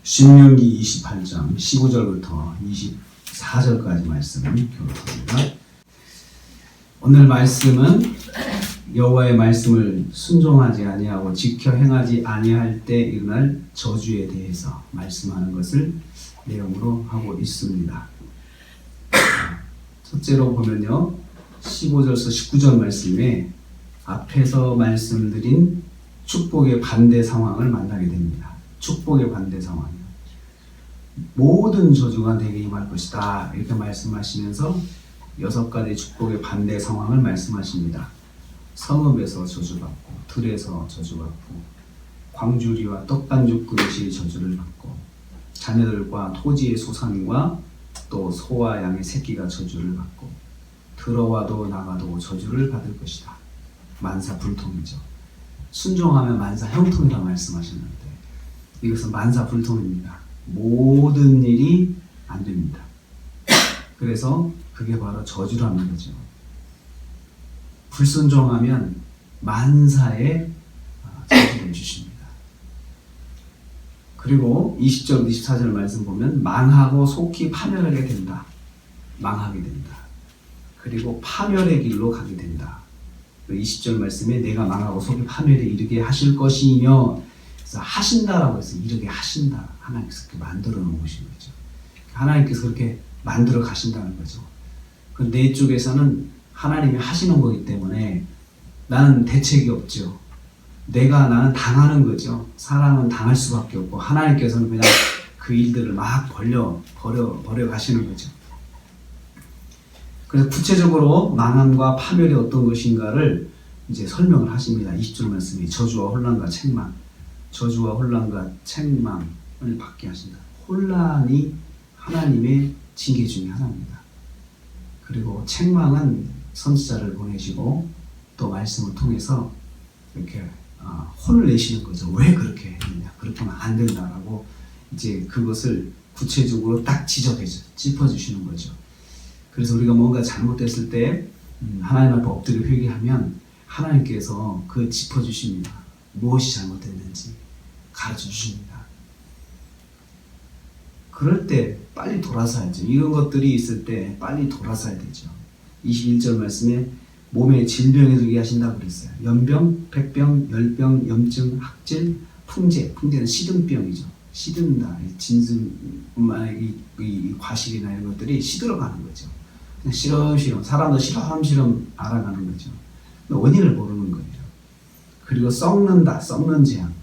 신명기 28장 15절부터 24절까지 말씀을 교독합니다. 오늘 말씀은 여호와의 말씀을 순종하지 아니하고 지켜 행하지 아니할 때 일어날 저주에 대해서 말씀하는 것을 내용으로 하고 있습니다. 첫째로 보면요, 15절에서 19절 말씀에 앞에서 말씀드린 축복의 반대 상황을 만나게 됩니다. 축복의 반대 상황이요. 모든 저주가 내게 임할 것이다, 이렇게 말씀하시면서 6가지 축복의 반대 상황을 말씀하십니다. 성읍에서 저주받고, 들에서 저주받고, 광주리와 떡반죽 그릇이 저주를 받고, 자녀들과 토지의 소산과 또 소와 양의 새끼가 저주를 받고, 들어와도 나가도 저주를 받을 것이다. 만사불통이죠. 순종하면 만사형통이라고 말씀하셨는데 이것은 만사불통입니다. 모든 일이 안 됩니다. 그래서 그게 바로 저주라는 거죠. 불순종하면 만사의 저주를 주십니다. 그리고 20절, 24절 말씀 보면 망하고 속히 파멸하게 된다. 망하게 된다. 그리고 파멸의 길로 가게 된다. 20절 말씀에 내가 망하고 속히 파멸에 이르게 하실 것이며, 그래서 하신다라고 해서 이르게 하신다. 하나님께서 그렇게 만들어 놓으신 거죠. 하나님께서 그렇게 만들어 가신다는 거죠. 그 내 쪽에서는 하나님이 하시는 거기 때문에 나는 대책이 없죠. 나는 당하는 거죠. 사람은 당할 수밖에 없고 하나님께서는 그냥 그 일들을 막 버려 가시는 거죠. 그래서 구체적으로 망함과 파멸이 어떤 것인가를 이제 설명을 하십니다. 20절 말씀이 저주와 혼란과 책망, 저주와 혼란과 책망을 받게 하신다. 혼란이 하나님의 징계 중에 하나입니다. 그리고 책망은 선지자를 보내시고 또 말씀을 통해서 이렇게 혼을 내시는 거죠. 왜 그렇게 했느냐, 그렇게 하면 안 된다라고 이제 그것을 구체적으로 딱 짚어주시는 거죠. 그래서 우리가 뭔가 잘못됐을 때 하나님 앞에 엎드려 회개하면 하나님께서 그 짚어주십니다. 무엇이 잘못됐는지 가르쳐 주십니다. 그럴 때 빨리 돌아서야죠. 이런 것들이 있을 때 빨리 돌아서야 되죠. 21절 말씀에 몸에 질병에 들게 하신다고 그랬어요. 연병, 백병, 열병, 염증, 학질, 풍제. 풍제는 시든병이죠. 시든다. 진즉, 이 과실이나 이런 것들이 시들어가는 거죠. 그냥 시름시름, 사람도 시름시름 알아가는 거죠. 원인을 모르는 거예요. 그리고 썩는다, 썩는 재앙.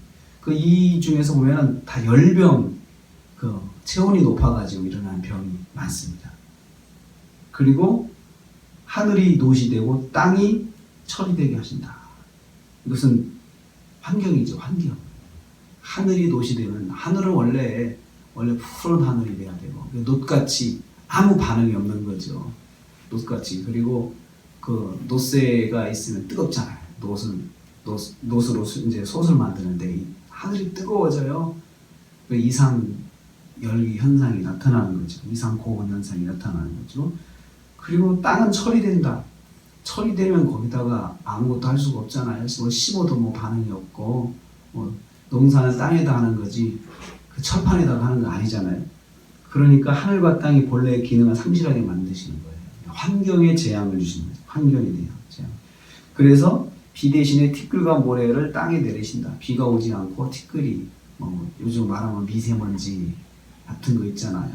이 중에서 보면은 다 열병, 체온이 높아가지고 일어나는 병이 많습니다. 그리고 하늘이 노시되고 땅이 철이 되게 하신다. 이것은 환경이죠, 환경. 하늘이 노시되면, 하늘은 원래 푸른 하늘이 돼야 되고, 놋같이 아무 반응이 없는 거죠. 놋같이. 그리고 놋새가 있으면 뜨겁잖아요. 놋으로 이제 솥을 만드는데 하늘이 뜨거워져요. 이상 열기 현상이 나타나는 거죠. 이상 고온 현상이 나타나는 거죠. 그리고 땅은 철이 된다. 철이 되면 거기다가 아무것도 할 수가 없잖아요. 심어도 반응이 없고, 농사는 땅에다 하는 거지 그 철판에다가 하는 거 아니잖아요. 그러니까 하늘과 땅이 본래의 기능을 상실하게 만드시는 거예요. 환경에 재앙을 주시는 거예요. 환경에 대한 재앙. 그래서 비 대신에 티끌과 모래를 땅에 내리신다. 비가 오지 않고 티끌이, 요즘 말하면 미세먼지 같은 거 있잖아요.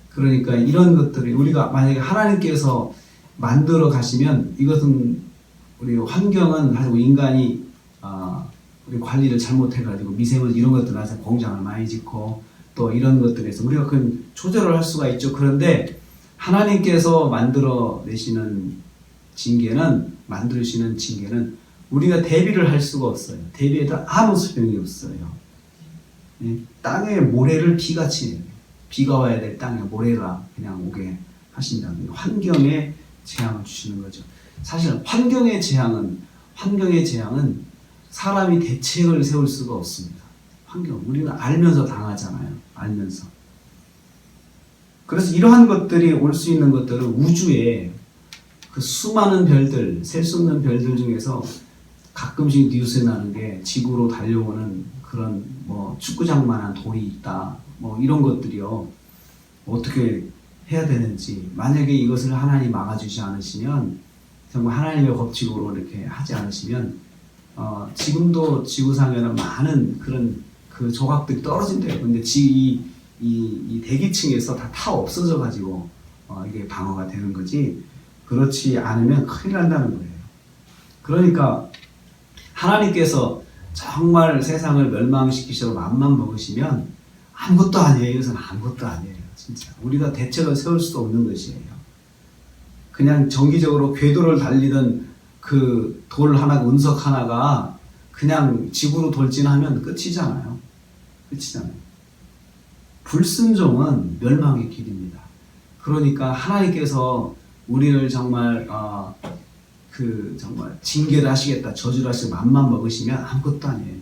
그러니까 이런 것들이 우리가 만약에 하나님께서 만들어 가시면, 이것은 우리 환경은 가지고 인간이 우리 관리를 잘못해가지고 미세먼지 이런 것들 나서 공장을 많이 짓고 또 이런 것들에서 우리가 그건 조절을 할 수가 있죠. 그런데 하나님께서 만들어내시는 징계는 우리가 대비를 할 수가 없어요. 대비에다 아무 소용이 없어요. 땅에 모래를 비같이 해요. 비가 와야 될 땅에 모래가 그냥 오게 하신다는 환경에 재앙을 주시는 거죠. 사실 환경의 재앙은 사람이 대책을 세울 수가 없습니다. 우리는 알면서 당하잖아요. 알면서. 그래서 이러한 것들이 올 수 있는 것들은 우주에 그 수많은 별들, 셀 수 없는 별들 중에서 가끔씩 뉴스에 나는 게 지구로 달려오는 그런 뭐 축구장만한 돌이 있다. 뭐 이런 것들이요. 어떻게 해야 되는지, 만약에 이것을 하나님 막아주지 않으시면, 정말 하나님의 법칙으로 이렇게 하지 않으시면 지금도 지구상에는 많은 그런 그 조각들이 떨어진대요. 근데 이 대기층에서 다 없어져 가지고 이게 방어가 되는 거지, 그렇지 않으면 큰일 난다는 거예요. 그러니까 하나님께서 정말 세상을 멸망시키시고 맘만 먹으시면 아무것도 아니에요. 이것은 아무것도 아니에요. 진짜 우리가 대책을 세울 수도 없는 것이에요. 그냥 정기적으로 궤도를 달리던 그 돌 하나, 운석 하나가 그냥 지구로 돌진하면 끝이잖아요. 끝이잖아요. 불순종은 멸망의 길입니다. 그러니까 하나님께서 우리를 정말 정말 징계를 하시겠다, 저주를 하시고 맘만 먹으시면 아무것도 아니에요.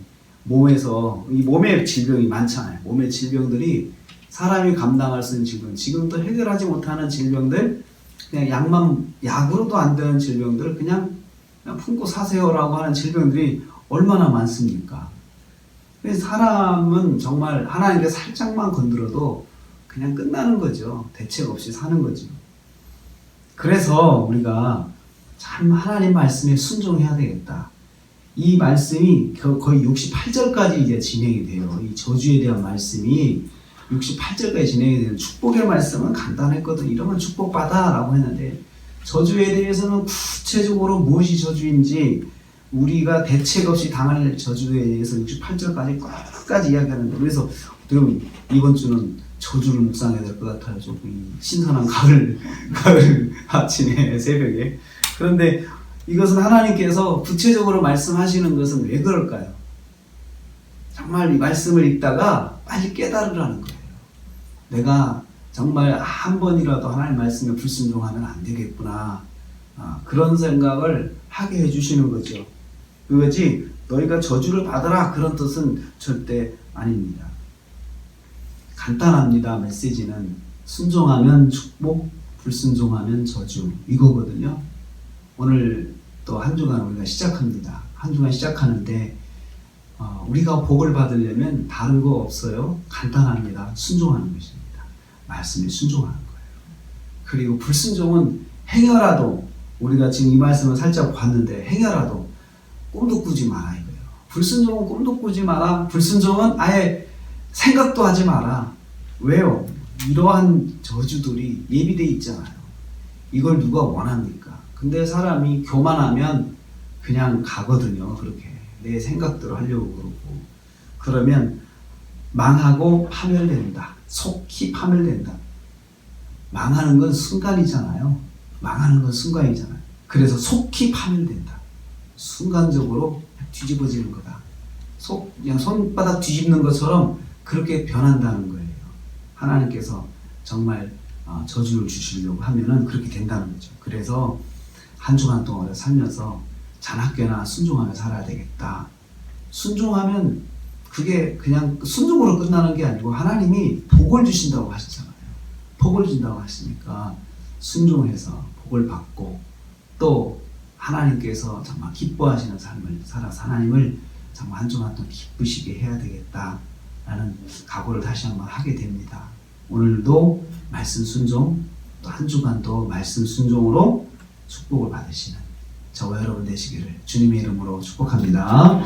이 몸에 질병이 많잖아요. 몸의 질병들이 사람이 감당할 수 있는 질병, 지금도 해결하지 못하는 질병들, 그냥 약으로도 안 되는 질병들, 그냥 품고 사세요라고 하는 질병들이 얼마나 많습니까? 그래서 사람은 정말 하나님께 살짝만 건드려도 그냥 끝나는 거죠. 대책 없이 사는 거죠. 그래서 우리가 참 하나님 말씀에 순종해야 되겠다. 이 말씀이 거의 68절까지 이제 진행이 돼요. 이 저주에 대한 말씀이 68절까지 진행이 되는, 축복의 말씀은 간단했거든. 이러면 축복받아 라고 했는데, 저주에 대해서는 구체적으로 무엇이 저주인지, 우리가 대책 없이 당할 저주에 대해서 68절까지 끝까지 이야기하는데, 그래서 그럼 이번 주는 저주를 묵상해야 될 것 같아요. 조금 신선한 가을 아침에 새벽에. 그런데 이것은 하나님께서 구체적으로 말씀하시는 것은 왜 그럴까요? 정말 이 말씀을 읽다가 빨리 깨달으라는 거예요. 내가 정말 한 번이라도 하나님 말씀에 불순종하면 안 되겠구나. 그런 생각을 하게 해주시는 거죠. 그거지 너희가 저주를 받아라 그런 뜻은 절대 아닙니다. 간단합니다. 메시지는 순종하면 축복, 불순종하면 저주, 이거거든요. 오늘 또 한 주간 우리가 시작합니다. 한 주간 시작하는데 우리가 복을 받으려면 다른 거 없어요. 간단합니다. 순종하는 것입니다. 말씀에 순종하는 거예요. 그리고 불순종은 행여라도, 우리가 지금 이 말씀을 살짝 봤는데, 행여라도 꿈도 꾸지 마라 이거예요. 불순종은 꿈도 꾸지 마라. 불순종은 아예 생각도 하지 마라. 왜요? 이러한 저주들이 예비되어 있잖아요. 이걸 누가 원합니까? 근데 사람이 교만하면 그냥 가거든요. 그렇게 내 생각대로 하려고 그러고, 그러면 망하고 파멸된다. 속히 파멸된다. 망하는 건 순간이잖아요. 망하는 건 순간이잖아요. 그래서 속히 파멸된다. 순간적으로 뒤집어지는 거다. 그냥 손바닥 뒤집는 것처럼 그렇게 변한다는 거예요. 하나님께서 정말 저주를 주시려고 하면은 그렇게 된다는 거죠. 그래서 한 주간 동안 살면서 자나깨나 순종하며 살아야 되겠다. 순종하면 그게 그냥 순종으로 끝나는 게 아니고 하나님이 복을 주신다고 하시잖아요. 복을 준다고 하시니까 순종해서 복을 받고, 또 하나님께서 정말 기뻐하시는 삶을 살아서 하나님을 정말 한 주간 동안 기쁘시게 해야 되겠다라는 각오를 다시 한번 하게 됩니다. 오늘도 말씀 순종, 또 한 주간도 말씀 순종으로 축복을 받으시는 저와 여러분 되시기를 주님의 이름으로 축복합니다.